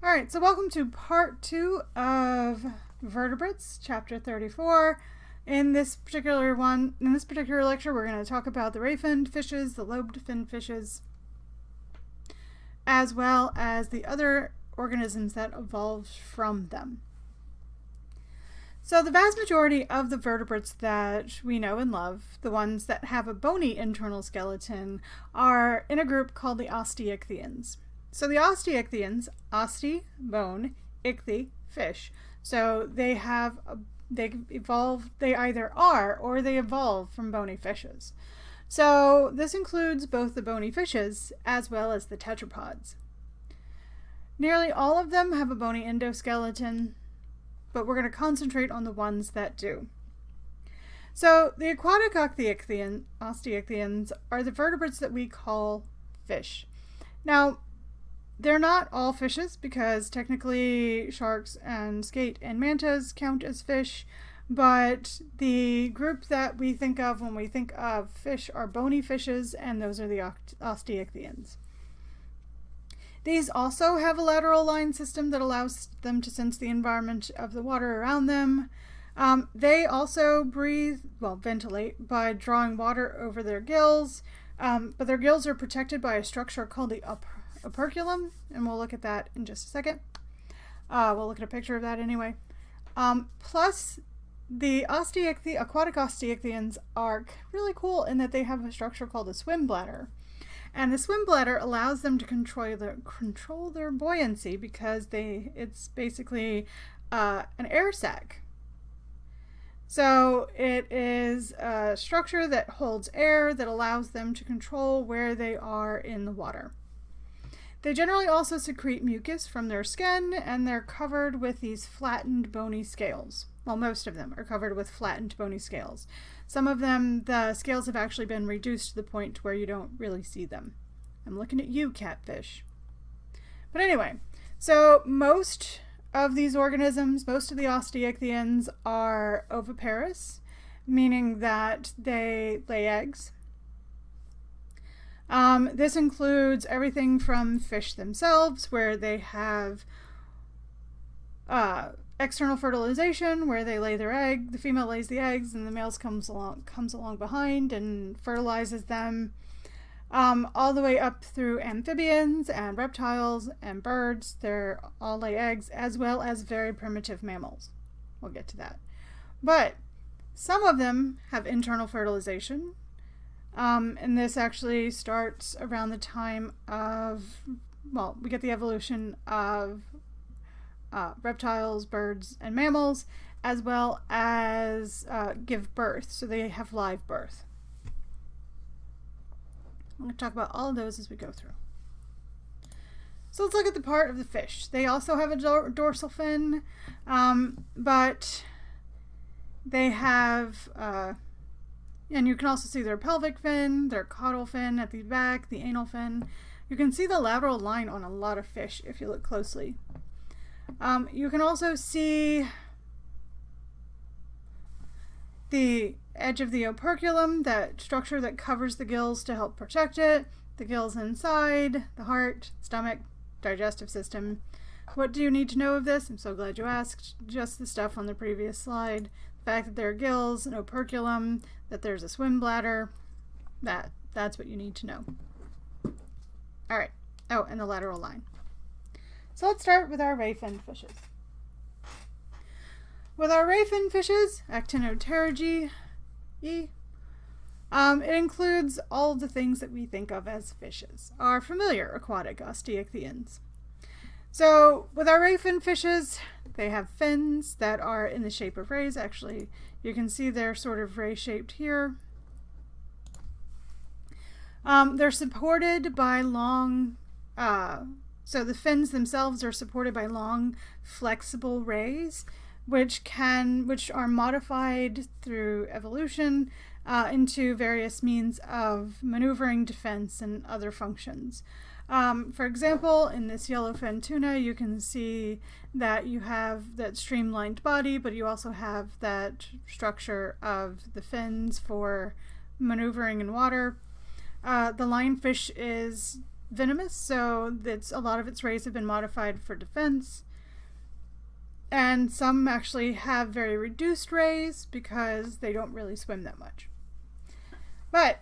Alright, so welcome to part 2 of Vertebrates, chapter 34. In this particular lecture, we're going to talk about the ray-finned fishes, the lobed-finned fishes, as well as the other organisms that evolved from them. So the vast majority of the vertebrates that we know and love, the ones that have a bony internal skeleton, are in a group called the osteichthyans. So the osteichthyans, oste, bone, ichthy, fish. So they either are or they evolve from bony fishes. So this includes both the bony fishes as well as the tetrapods. Nearly all of them have a bony endoskeleton, but we're going to concentrate on the ones that do. So the aquatic osteichthyans are the vertebrates that we call fish. Now, they're not all fishes because technically sharks and skate and mantas count as fish, but the group that we think of when we think of fish are bony fishes, and those are the osteichthyans. These also have a lateral line system that allows them to sense the environment of the water around them. They also ventilate by drawing water over their gills, but their gills are protected by a structure called the operculum, and we'll look at that in just a second. We'll look at a picture of that anyway. Plus, the aquatic osteichthyans are really cool in that they have a structure called a swim bladder. And the swim bladder allows them to control their buoyancy because it's basically an air sac. So it is a structure that holds air that allows them to control where they are in the water. They generally also secrete mucus from their skin, and they're covered with these flattened bony scales. Well, most of them are covered with flattened bony scales. Some of them, the scales have actually been reduced to the point where you don't really see them. I'm looking at you, catfish. But anyway, so most of these organisms, most of the osteichthyans are oviparous, meaning that they lay eggs. This includes everything from fish themselves, where they have external fertilization, where they lay their egg, the female lays the eggs, and the male comes along behind and fertilizes them, all the way up through amphibians and reptiles and birds. They all lay eggs, as well as very primitive mammals. We'll get to that. But some of them have internal fertilization. And this actually starts around the time of, we get the evolution of reptiles, birds, and mammals, as well as give birth. So they have live birth. I'm going to talk about all of those as we go through. So let's look at the part of the fish. They also have a dorsal fin, but they have... and you can also see their pelvic fin, their caudal fin at the back, the anal fin. You can see the lateral line on a lot of fish if you look closely. You can also see the edge of the operculum, that structure that covers the gills to help protect it, the gills inside, the heart, stomach, digestive system. What do you need to know of this? I'm so glad you asked. Just the stuff on the previous slide. The fact that there are gills, an operculum, that there's a swim bladder, that's what you need to know. All right. Oh, and the lateral line. So let's start with our ray-finned fishes. With our ray-finned fishes, Actinopterygii, it includes all of the things that we think of as fishes, our familiar aquatic osteichthyans. So with our ray-finned fishes, they have fins that are in the shape of rays. Actually, you can see they're sort of ray-shaped here. They're supported by long, so the fins themselves are supported by long, flexible rays, which are modified through evolution into various means of maneuvering, defense, and other functions. For example, in this yellowfin tuna, you can see that you have that streamlined body, but you also have that structure of the fins for maneuvering in water. The lionfish is venomous, so a lot of its rays have been modified for defense. And some actually have very reduced rays because they don't really swim that much. But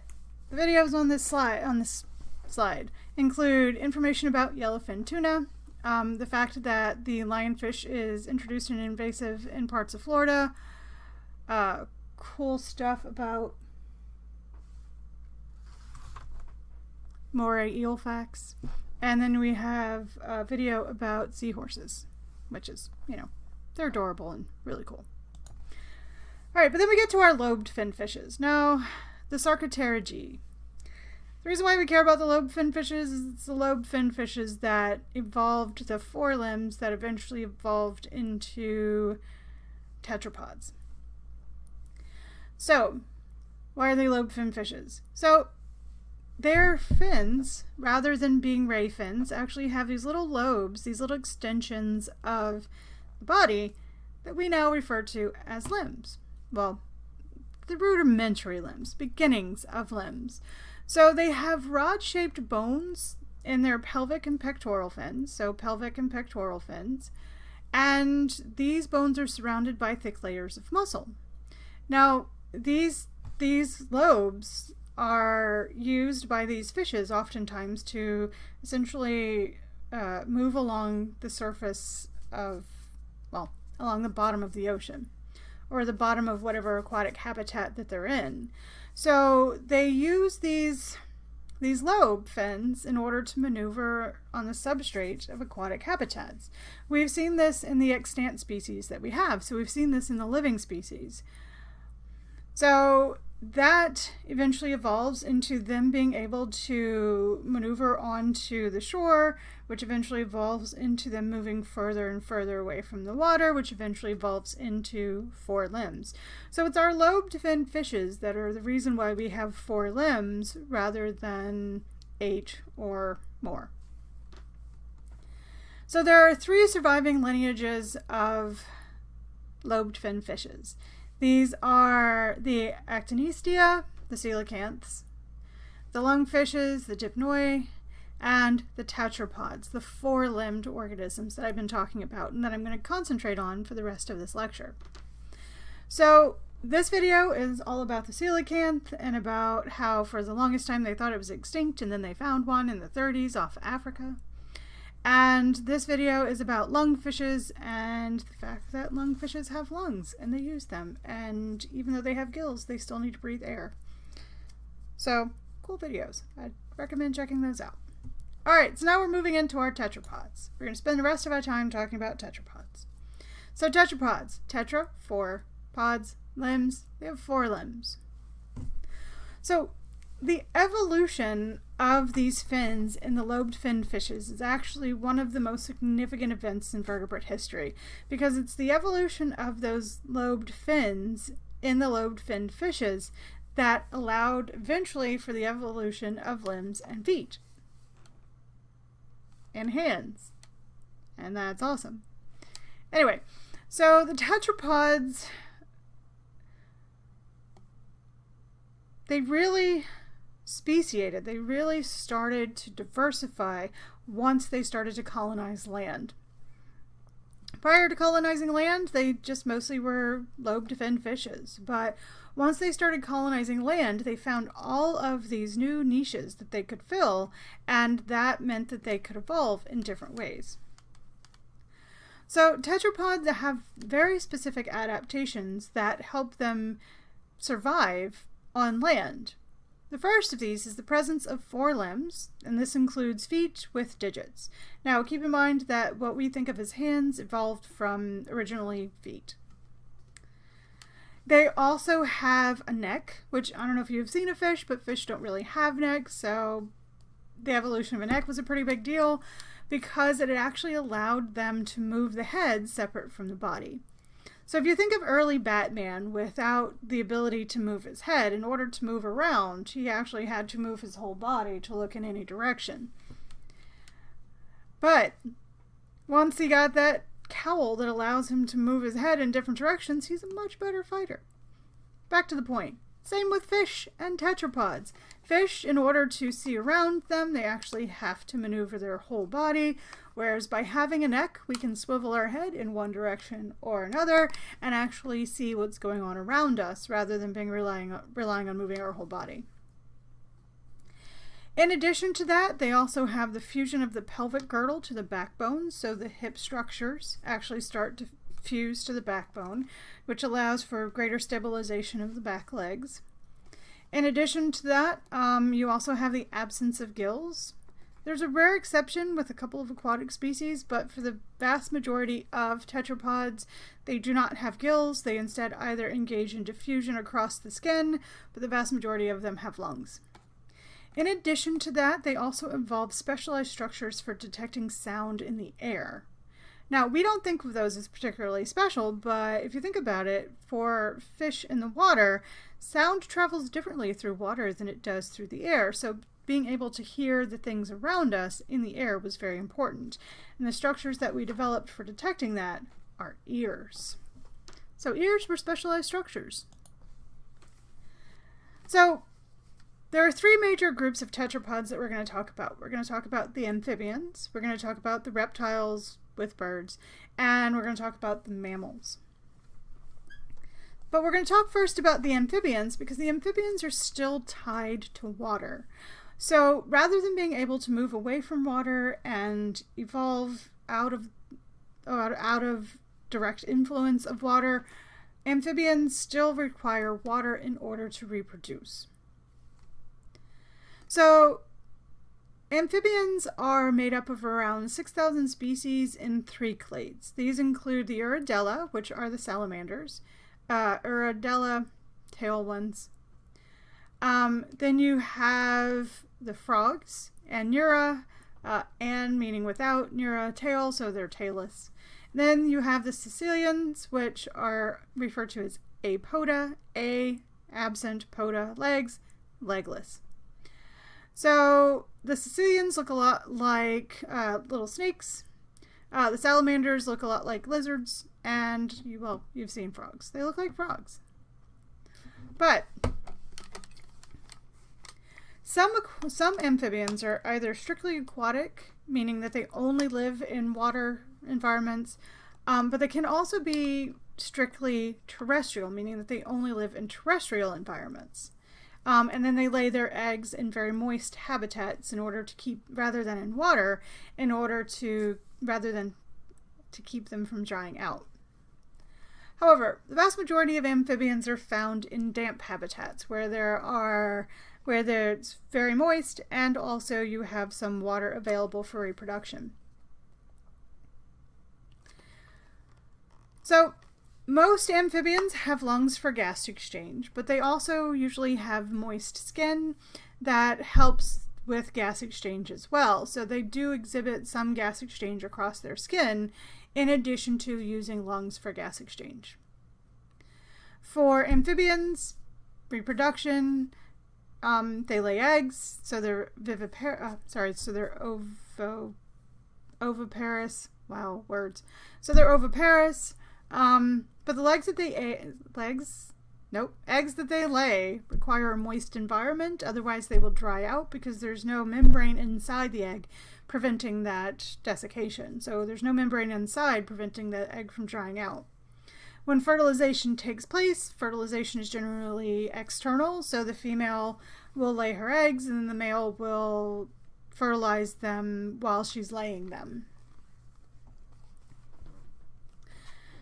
the videos on this slide include information about yellowfin tuna, the fact that the lionfish is introduced and invasive in parts of Florida, cool stuff about moray eel facts, and then we have a video about seahorses, which is, you know, they're adorable and really cool. Alright, but then we get to our lobed fin fishes. Now, the Sarcopterygii. The reason why we care about the lobed fin fishes is it's the lobed fin fishes that evolved the forelimbs that eventually evolved into tetrapods. So, why are they lobed fin fishes? So, their fins, rather than being ray fins, actually have these little lobes, these little extensions of the body that we now refer to as limbs. Well, the rudimentary limbs, beginnings of limbs. So they have rod-shaped bones in their pelvic and pectoral fins, so pelvic and pectoral fins, and these bones are surrounded by thick layers of muscle. Now, these lobes are used by these fishes oftentimes to essentially move along the surface of, well, along the bottom of the ocean or the bottom of whatever aquatic habitat that they're in. So they use these lobe fins in order to maneuver on the substrate of aquatic habitats. We've seen this in the extant species that we have, so we've seen this in the living species. So that eventually evolves into them being able to maneuver onto the shore, which eventually evolves into them moving further and further away from the water, which eventually evolves into 4 limbs. So it's our lobed fin fishes that are the reason why we have 4 limbs rather than 8 or more. So there are 3 surviving lineages of lobed fin fishes. These are the Actinistia, the coelacanths, the lungfishes, the dipnoi, and the tetrapods, the 4-limbed organisms that I've been talking about and that I'm going to concentrate on for the rest of this lecture. So this video is all about the coelacanth and about how for the longest time they thought it was extinct and then they found one in the 30s off Africa. And this video is about lungfishes and the fact that lungfishes have lungs and they use them. And even though they have gills, they still need to breathe air. So, cool videos. I'd recommend checking those out. Alright, so now we're moving into our tetrapods. We're going to spend the rest of our time talking about tetrapods. So tetrapods. Tetra, 4. Pods, limbs. They have 4 limbs. So, the evolution of these fins in the lobed fin fishes is actually one of the most significant events in vertebrate history because it's the evolution of those lobed fins in the lobed fin fishes that allowed eventually for the evolution of limbs and feet and hands. And that's awesome. Anyway, so the tetrapods, they really speciated. They really started to diversify once they started to colonize land. Prior to colonizing land, they just mostly were lobed fin fishes. But once they started colonizing land, they found all of these new niches that they could fill, and that meant that they could evolve in different ways. So tetrapods have very specific adaptations that help them survive on land. The first of these is the presence of 4 limbs, and this includes feet with digits. Now keep in mind that what we think of as hands evolved from originally feet. They also have a neck, which I don't know if you've seen a fish, but fish don't really have necks, so the evolution of a neck was a pretty big deal because it actually allowed them to move the head separate from the body. So if you think of early Batman without the ability to move his head, in order to move around, he actually had to move his whole body to look in any direction. But once he got that cowl that allows him to move his head in different directions, he's a much better fighter. Back to the point. Same with fish and tetrapods. Fish, in order to see around them, they actually have to maneuver their whole body, whereas by having a neck, we can swivel our head in one direction or another and actually see what's going on around us rather than relying on moving our whole body. In addition to that, they also have the fusion of the pelvic girdle to the backbone, so the hip structures actually start to fuse to the backbone, which allows for greater stabilization of the back legs. In addition to that, you also have the absence of gills. There's a rare exception with a couple of aquatic species, but for the vast majority of tetrapods, they do not have gills. They instead either engage in diffusion across the skin, but the vast majority of them have lungs. In addition to that, they also evolve specialized structures for detecting sound in the air. Now, we don't think of those as particularly special, but if you think about it, for fish in the water, sound travels differently through water than it does through the air, so being able to hear the things around us in the air was very important. And the structures that we developed for detecting that are ears. So ears were specialized structures. So there are three major groups of tetrapods that we're going to talk about. We're going to talk about the amphibians, we're going to talk about the reptiles with birds, and we're going to talk about the mammals. But we're going to talk first about the amphibians because the amphibians are still tied to water. So rather than being able to move away from water and evolve out of direct influence of water, amphibians still require water in order to reproduce. So amphibians are made up of around 6,000 species in 3 clades. These include the Urodela, which are the salamanders, Urodela tail ones. Then you have the frogs, Anura, an meaning without, Nura tail, so they're tailless. Then you have the caecilians, which are referred to as apoda, absent, poda, legs, legless. So the caecilians look a lot like little snakes. The salamanders look a lot like lizards, and you've seen frogs. They look like frogs. But some amphibians are either strictly aquatic, meaning that they only live in water environments, but they can also be strictly terrestrial, meaning that they only live in terrestrial environments. And then they lay their eggs in very moist habitats in order to keep, rather than in water, rather than to keep them from drying out. However, the vast majority of amphibians are found in damp habitats where it's very moist and also you have some water available for reproduction. So most amphibians have lungs for gas exchange, but they also usually have moist skin that helps with gas exchange as well. So they do exhibit some gas exchange across their skin in addition to using lungs for gas exchange. For amphibians, reproduction, they lay eggs, so they're oviparous. Wow, words. So they're oviparous. But the eggs that they lay require a moist environment, otherwise they will dry out because there's no membrane inside the egg preventing that desiccation. So there's no membrane inside preventing the egg from drying out. When fertilization takes place, fertilization is generally external, so the female will lay her eggs and then the male will fertilize them while she's laying them.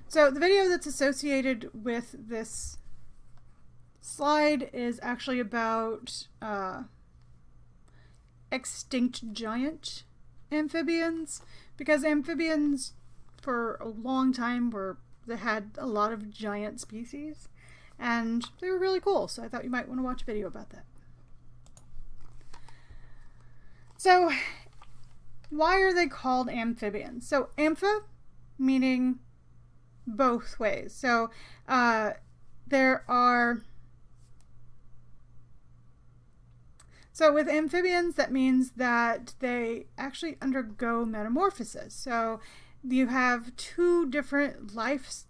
So the video that's associated with this slide is actually about extinct giant amphibians, because amphibians for a long time they had a lot of giant species and they were really cool, so I thought you might want to watch a video about that. So why are they called amphibians? So ampha meaning both ways. So with amphibians, that means that they actually undergo metamorphosis. So you have two different lifestyles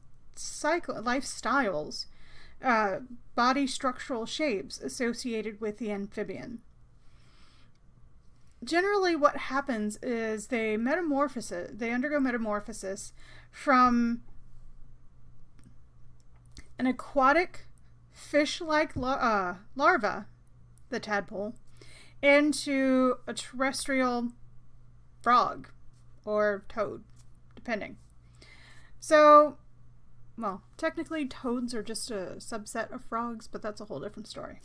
body structural shapes associated with the amphibian. Generally, what happens is they undergo metamorphosis from an aquatic fish-like larva, the tadpole, into a terrestrial frog or toad, depending. So, well, technically toads are just a subset of frogs, but that's a whole different story.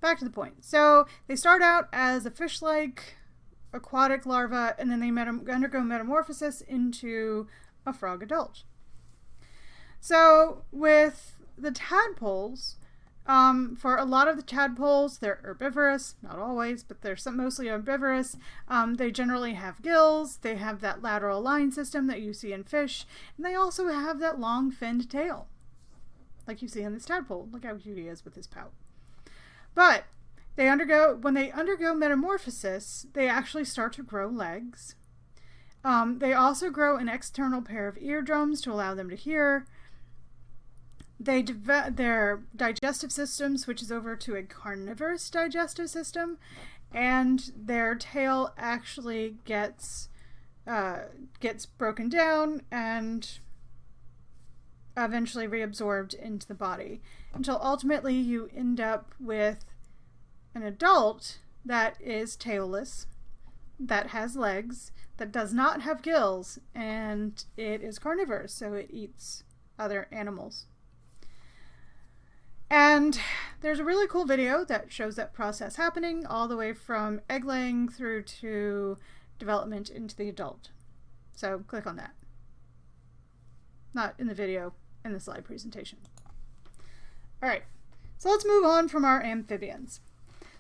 Back to the point. So they start out as a fish-like aquatic larva, and then they undergo metamorphosis into a frog adult. So with the tadpoles, for a lot of the tadpoles, they're herbivorous, not always, but they're mostly herbivorous. They generally have gills, they have that lateral line system that you see in fish, and they also have that long finned tail, like you see in this tadpole. Look how cute he is with his pout. But when they undergo metamorphosis, they actually start to grow legs. They also grow an external pair of eardrums to allow them to hear. Their digestive system switches over to a carnivorous digestive system, and their tail actually gets broken down and eventually reabsorbed into the body, until ultimately you end up with an adult that is tailless, that has legs, that does not have gills, and it is carnivorous, so it eats other animals. And there's a really cool video that shows that process happening all the way from egg laying through to development into the adult. So click on that. Not in the video, in the slide presentation. Alright, so let's move on from our amphibians.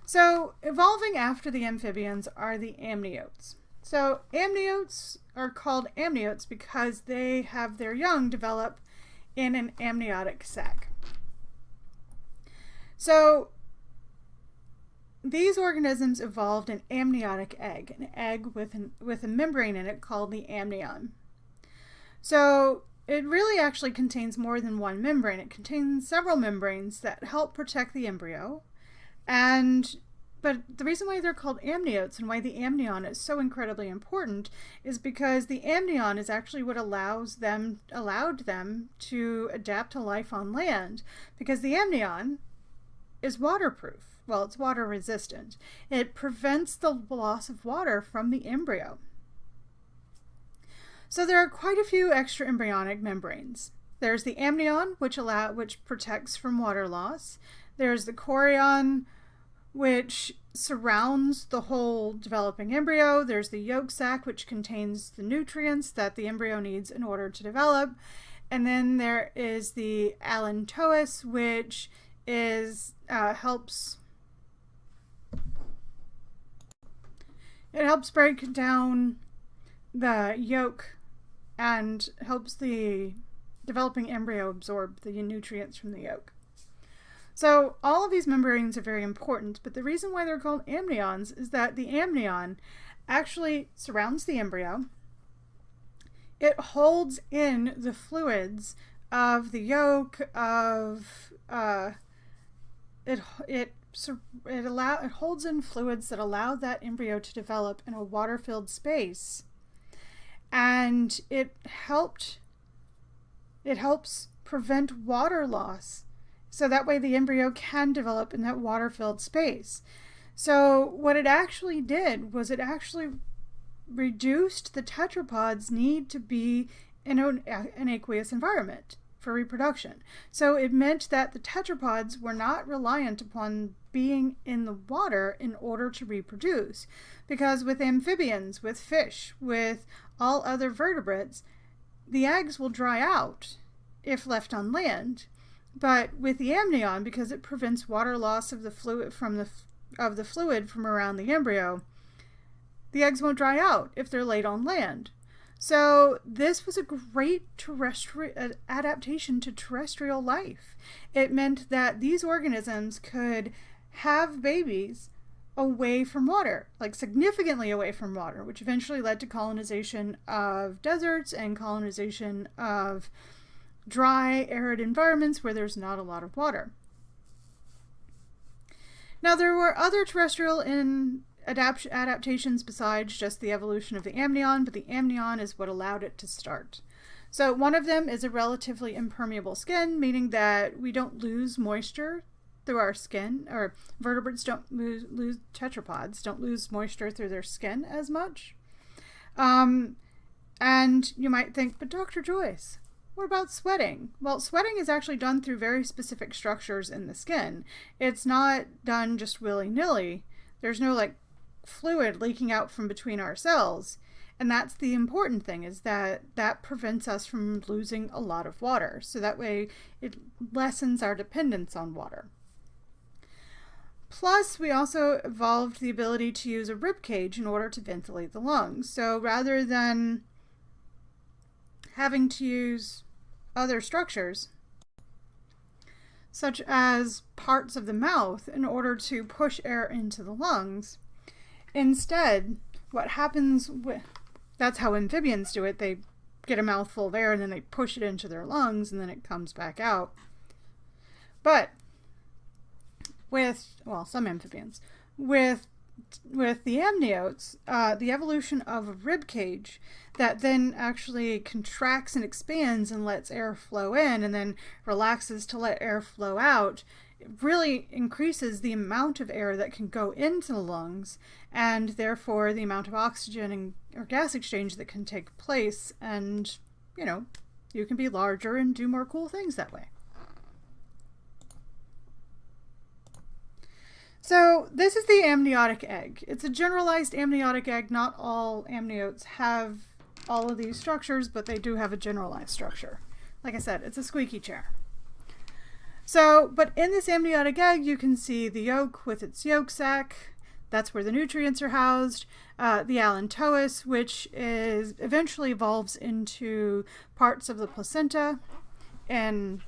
So evolving after the amphibians are the amniotes. So amniotes are called amniotes because they have their young develop in an amniotic sac. So these organisms evolved an amniotic egg, an egg with a membrane in it called the amnion. So it really actually contains more than one membrane. It contains several membranes that help protect the embryo. But the reason why they're called amniotes and why the amnion is so incredibly important is because the amnion is actually what allowed them to adapt to life on land, because the amnion is waterproof. Well, it's water resistant. It prevents the loss of water from the embryo. So there are quite a few extra embryonic membranes. There's the amnion, which protects from water loss. There's the chorion, which surrounds the whole developing embryo. There's the yolk sac, which contains the nutrients that the embryo needs in order to develop. And then there is the allantois, which helps break down the yolk and helps the developing embryo absorb the nutrients from the yolk. So all of these membranes are very important, but the reason why they're called amnions is that the amnion actually surrounds the embryo. It holds in the fluids of the yolk, it holds in fluids that allow that embryo to develop in a water-filled space, and it helps prevent water loss, so that way the embryo can develop in that water-filled space. So what it actually did was it actually reduced the tetrapods' need to be in an aqueous environment for reproduction. So it meant that the tetrapods were not reliant upon being in the water in order to reproduce. Because with amphibians, with fish, with all other vertebrates, the eggs will dry out if left on land. But with the amnion, because it prevents water loss of the fluid from around the embryo, the eggs won't dry out if they're laid on land. So this was a great adaptation to terrestrial life. It meant that these organisms could have babies away from water, like significantly away from water, which eventually led to colonization of deserts and colonization of dry, arid environments where there's not a lot of water. Now, there were other terrestrial adaptations besides just the evolution of the amnion, but the amnion is what allowed it to start. So one of them is a relatively impermeable skin, meaning that we don't lose moisture through our skin, or vertebrates don't lose tetrapods don't lose moisture through their skin as much. And you might think, but Dr. Joyce, what about sweating? Well, sweating is actually done through very specific structures in the skin. It's not done just willy-nilly. There's no like fluid leaking out from between our cells. And that's the important thing, is that that prevents us from losing a lot of water. So that way it lessens our dependence on water. Plus, we also evolved the ability to use a rib cage in order to ventilate the lungs. So rather than having to use other structures, such as parts of the mouth, in order to push air into the lungs, instead, what happens that's how amphibians do it. They get a mouthful of air and then they push it into their lungs and then it comes back out. But some amphibians, with the amniotes, the evolution of a rib cage that then actually contracts and expands and lets air flow in and then relaxes to let air flow out, it really increases the amount of air that can go into the lungs, and therefore the amount of oxygen or gas exchange that can take place, and you can be larger and do more cool things that way. So this is the amniotic egg. It's a generalized amniotic egg. Not all amniotes have all of these structures, but they do have a generalized structure. Like I said, it's a squeaky chair. So, but in this amniotic egg, you can see the yolk with its yolk sac. That's where the nutrients are housed. The allantois, which eventually evolves into parts of the placenta and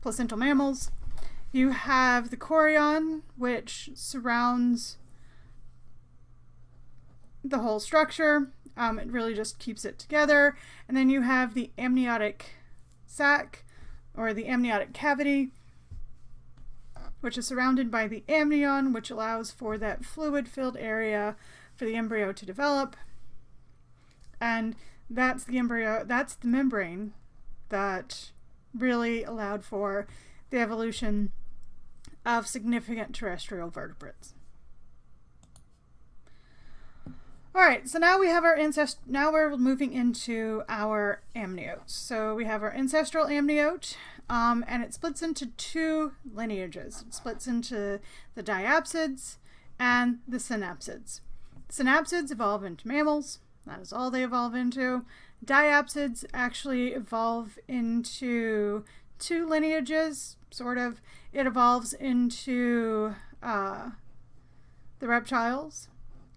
placental mammals. You have the chorion, which surrounds the whole structure. It really just keeps it together. And then you have the amniotic sac, or the amniotic cavity, which is surrounded by the amnion, which allows for that fluid-filled area for the embryo to develop. And that's the membrane that really allowed for the evolution of significant terrestrial vertebrates. All right, so now we have our now we're moving into our amniotes. So we have our ancestral amniote, and it splits into two lineages. It splits into the diapsids and the synapsids. Synapsids evolve into mammals. That is all they evolve into. Diapsids actually evolve into two lineages, sort of. It evolves into the reptiles.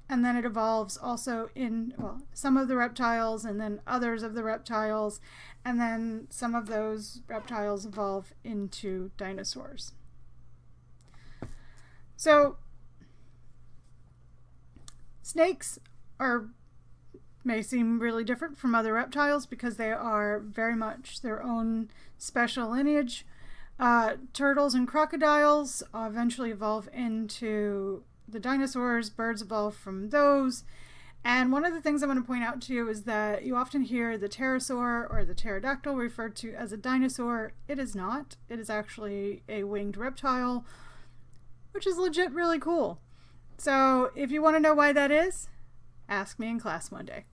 And then it evolves also in, some of the reptiles and then others of the reptiles. And then some of those reptiles evolve into dinosaurs. So snakes may seem really different from other reptiles because they are very much their own special lineage. Turtles and crocodiles eventually evolve into the dinosaurs. Birds evolve from those. And one of the things I want to point out to you is that you often hear the pterosaur or the pterodactyl referred to as a dinosaur. It is not. It is actually a winged reptile, which is legit really cool. So if you want to know why that is, ask me in class one day.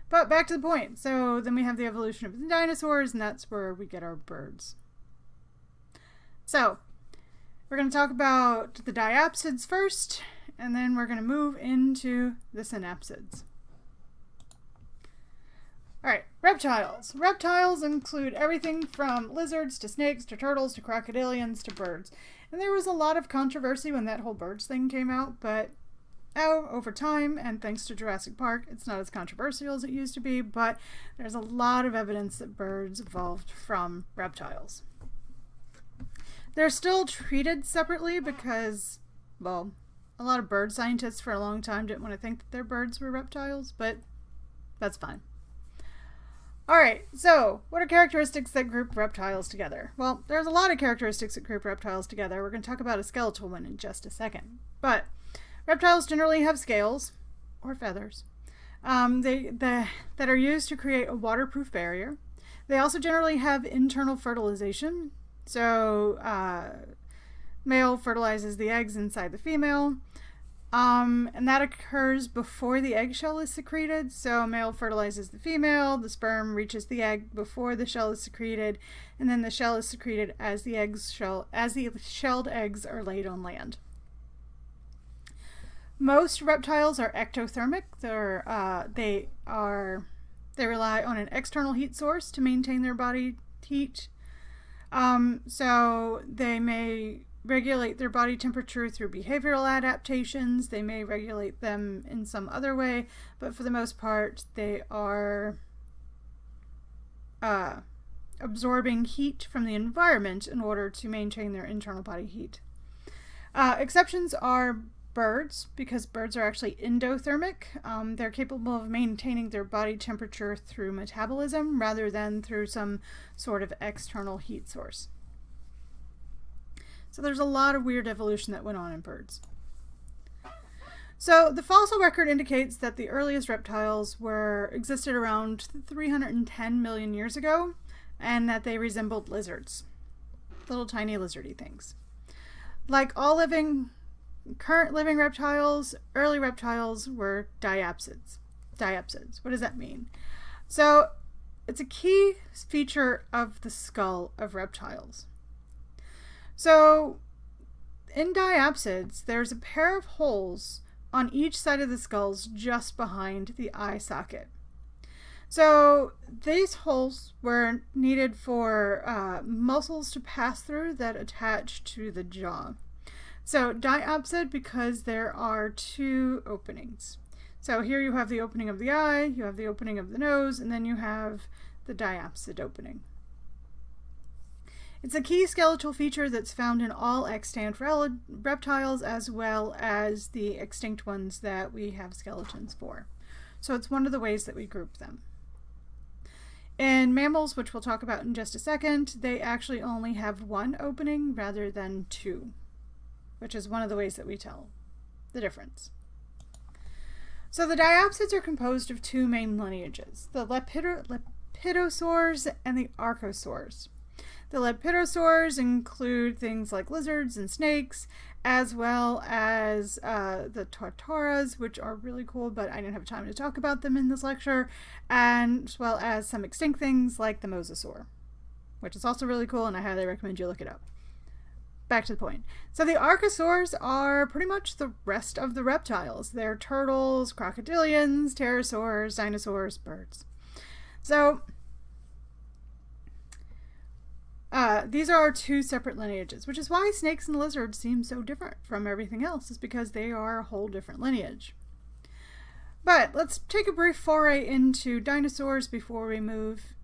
But back to the point. So then we have the evolution of the dinosaurs, and that's where we get our birds. So we're going to talk about the diapsids first, and then we're going to move into the synapsids. All right, reptiles. Reptiles include everything from lizards to snakes to turtles to crocodilians to birds. And there was a lot of controversy when that whole birds thing came out, but over time, and thanks to Jurassic Park, it's not as controversial as it used to be, but there's a lot of evidence that birds evolved from reptiles. They're still treated separately because, a lot of bird scientists for a long time didn't want to think that their birds were reptiles, but that's fine. Alright, so what are characteristics that group reptiles together? Well, there's a lot of characteristics that group reptiles together. We're going to talk about a skeletal one in just a second. But reptiles generally have scales, or feathers, that are used to create a waterproof barrier. They also generally have internal fertilization. So, male fertilizes the eggs inside the female. And that occurs before the eggshell is secreted. So male fertilizes the female, the sperm reaches the egg before the shell is secreted, and then the shell is secreted as the shelled eggs are laid on land. Most reptiles are ectothermic. They rely on an external heat source to maintain their body heat. So they may regulate their body temperature through behavioral adaptations. They may regulate them in some other way, but for the most part, they are absorbing heat from the environment in order to maintain their internal body heat. Exceptions are birds, because birds are actually endothermic. They're capable of maintaining their body temperature through metabolism rather than through some sort of external heat source. So there's a lot of weird evolution that went on in birds. So the fossil record indicates that the earliest reptiles existed around 310 million years ago, and that they resembled lizards. Little tiny lizardy things. Like all current living reptiles, early reptiles were diapsids. Diapsids. What does that mean? So it's a key feature of the skull of reptiles. So in diapsids, there's a pair of holes on each side of the skulls just behind the eye socket. So these holes were needed for muscles to pass through that attach to the jaw. So diapsid because there are two openings. So here you have the opening of the eye, you have the opening of the nose, and then you have the diapsid opening. It's a key skeletal feature that's found in all extant reptiles as well as the extinct ones that we have skeletons for. So it's one of the ways that we group them. In mammals, which we'll talk about in just a second, they actually only have one opening rather than two, which is one of the ways that we tell the difference. So the diapsids are composed of two main lineages, the lepidosaurs and the archosaurs. The lepidosaurs include things like lizards and snakes, as well as the tartaras, which are really cool, but I didn't have time to talk about them in this lecture, and as well as some extinct things like the mosasaur, which is also really cool, and I highly recommend you look it up. Back to the point. So the archosaurs are pretty much the rest of the reptiles. They're turtles, crocodilians, pterosaurs, dinosaurs, birds. So these are two separate lineages, which is why snakes and lizards seem so different from everything else, is because they are a whole different lineage. But let's take a brief foray into dinosaurs before we move,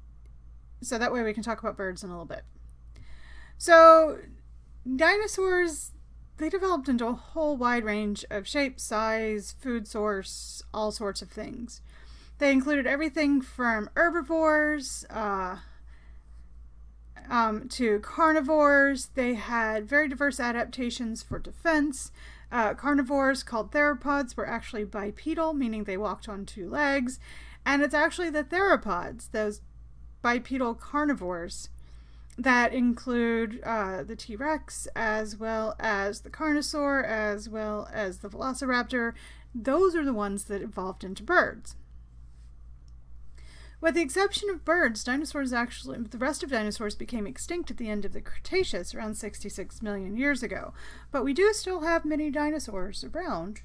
so that way we can talk about birds in a little bit. So dinosaurs, they developed into a whole wide range of shape, size, food source, all sorts of things. They included everything from herbivores to carnivores. They had very diverse adaptations for defense. Carnivores, called theropods, were actually bipedal, meaning they walked on two legs. And it's actually the theropods, those bipedal carnivores, that include the T-Rex, as well as the Carnosaur, as well as the Velociraptor. Those are the ones that evolved into birds. With the exception of birds, the rest of dinosaurs became extinct at the end of the Cretaceous, around 66 million years ago. But we do still have many dinosaurs around,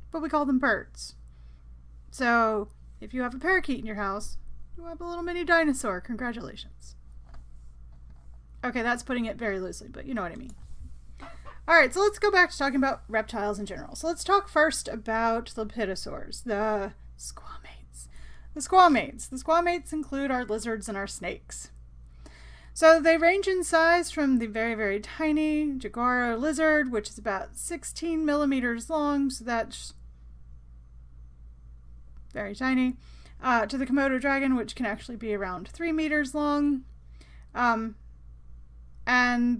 but we call them birds. So if you have a parakeet in your house, you have a little mini dinosaur. Congratulations. Okay, that's putting it very loosely, but you know what I mean. Alright, so let's go back to talking about reptiles in general. So let's talk first about the lepidosaurs, the squamates. The squamates include our lizards and our snakes. So they range in size from the very, very tiny jaguar lizard, which is about 16 millimeters long, so that's very tiny, to the Komodo dragon, which can actually be around 3 meters long. And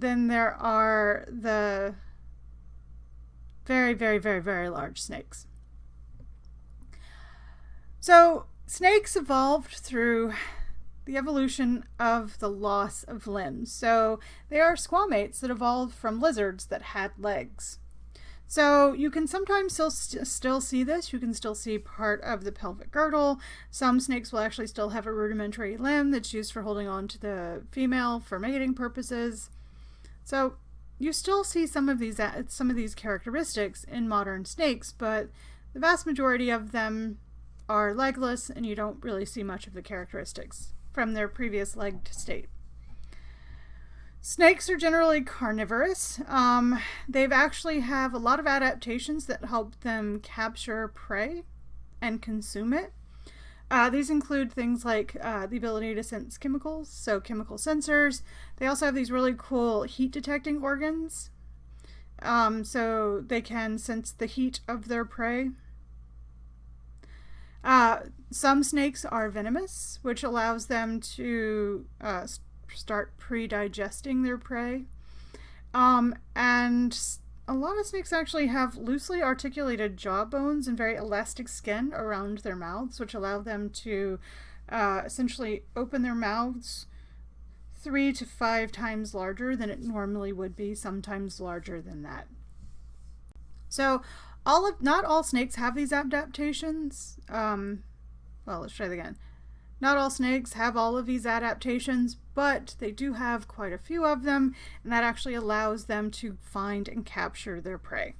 then there are the very, very, very, very large snakes. So snakes evolved through the evolution of the loss of limbs. So they are squamates that evolved from lizards that had legs. So you can sometimes still see this. You can still see part of the pelvic girdle. Some snakes will actually still have a rudimentary limb that's used for holding on to the female for mating purposes. So you still see some of these characteristics in modern snakes, but the vast majority of them are legless, and you don't really see much of the characteristics from their previous legged state. Snakes are generally carnivorous. They've actually have a lot of adaptations that help them capture prey and consume it. These include things like the ability to sense chemicals, so chemical sensors. They also have these really cool heat detecting organs, so they can sense the heat of their prey. Some snakes are venomous, which allows them to start pre-digesting their prey. And a lot of snakes actually have loosely articulated jaw bones and very elastic skin around their mouths, which allow them to essentially open their mouths 3 to 5 times larger than it normally would be, sometimes larger than that. So not all snakes have these adaptations. Well, let's try that again. Not all snakes have all of these adaptations, but they do have quite a few of them, and that actually allows them to find and capture their prey.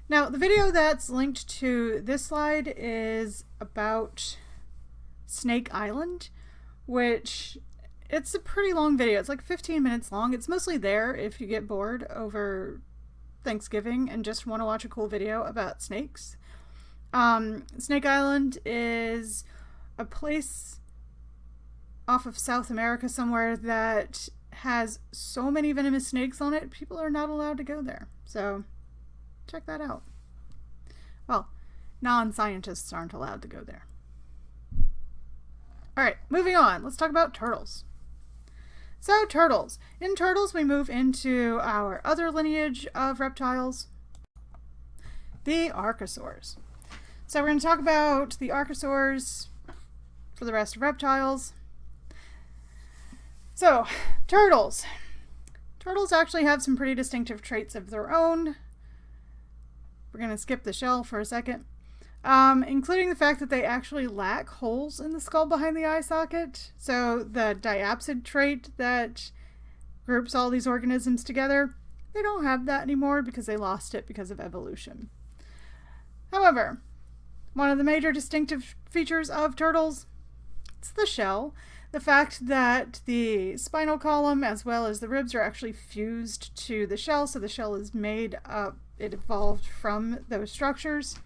Now, the video that's linked to this slide is about Snake Island, which it's a pretty long video. It's like 15 minutes long. It's mostly there if you get bored over Thanksgiving and just want to watch a cool video about snakes. Snake Island is a place off of South America somewhere that has so many venomous snakes on it, people are not allowed to go there. So check that out. Well, non-scientists aren't allowed to go there. Alright, moving on. Let's talk about turtles. So turtles. In turtles, we move into our other lineage of reptiles, the archosaurs. So we're going to talk about the archosaurs for the rest of reptiles. So, turtles. Turtles actually have some pretty distinctive traits of their own. We're going to skip the shell for a second. Including the fact that they actually lack holes in the skull behind the eye socket. So the diapsid trait that groups all these organisms together, they don't have that anymore because they lost it because of evolution. However, one of the major distinctive features of turtles, it's the shell. The fact that the spinal column as well as the ribs are actually fused to the shell, so the shell is made up, it evolved from those structures.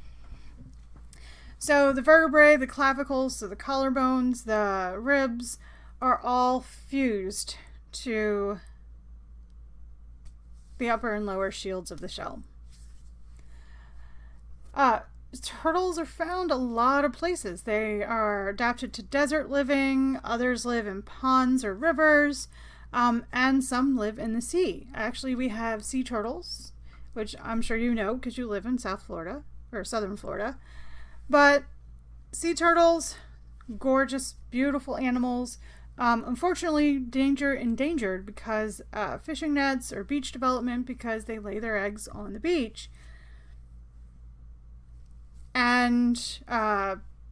So the vertebrae, the clavicles, so the collarbones, the ribs are all fused to the upper and lower shields of the shell. Turtles are found a lot of places. They are adapted to desert living, others live in ponds or rivers, and some live in the sea. Actually, we have sea turtles, which I'm sure you know because you live in South Florida, or Southern Florida. But sea turtles, gorgeous, beautiful animals, unfortunately endangered because fishing nets or beach development, because they lay their eggs on the beach. And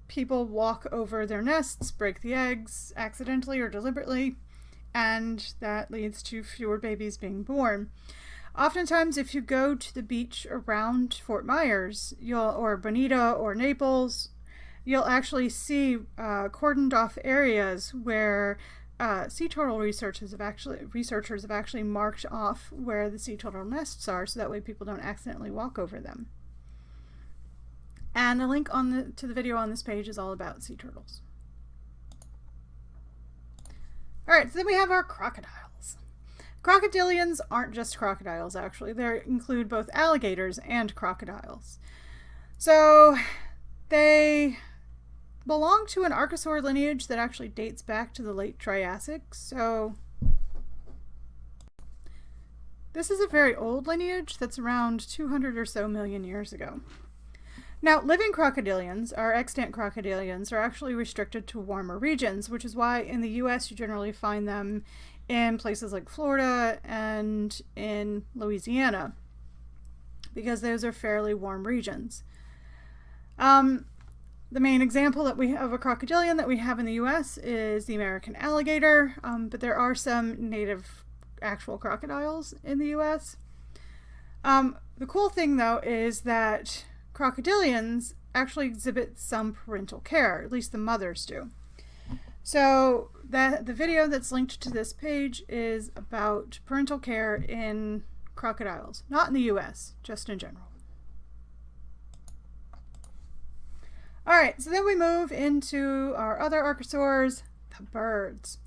people walk over their nests, break the eggs accidentally or deliberately, and that leads to fewer babies being born. Oftentimes, if you go to the beach around Fort Myers, or Bonita or Naples, you'll actually see cordoned off areas where sea turtle researchers have actually marked off where the sea turtle nests are, so that way people don't accidentally walk over them. And the link to the video on this page is all about sea turtles. Alright, so then we have our crocodiles. Crocodilians aren't just crocodiles, actually. They include both alligators and crocodiles. So they belong to an archosaur lineage that actually dates back to the late Triassic. So this is a very old lineage that's around 200 or so million years ago. Now, living crocodilians, or extant crocodilians, are actually restricted to warmer regions, which is why in the US you generally find them in places like Florida and in Louisiana, because those are fairly warm regions. The main example that we have of a crocodilian that we have in the US is the American alligator, but there are some native actual crocodiles in the US. The cool thing, though, is that crocodilians actually exhibit some parental care, at least the mothers do. So the video that's linked to this page is about parental care in crocodiles, not in the US, just in general. All right, so then we move into our other archosaurs, the birds.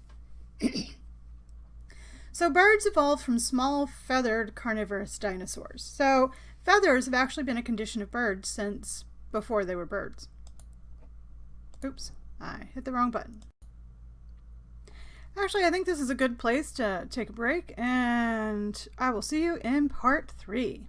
So birds evolved from small feathered carnivorous dinosaurs. So feathers have actually been a condition of birds since before they were birds. Oops, I hit the wrong button. Actually, I think this is a good place to take a break, and I will see you in part 3.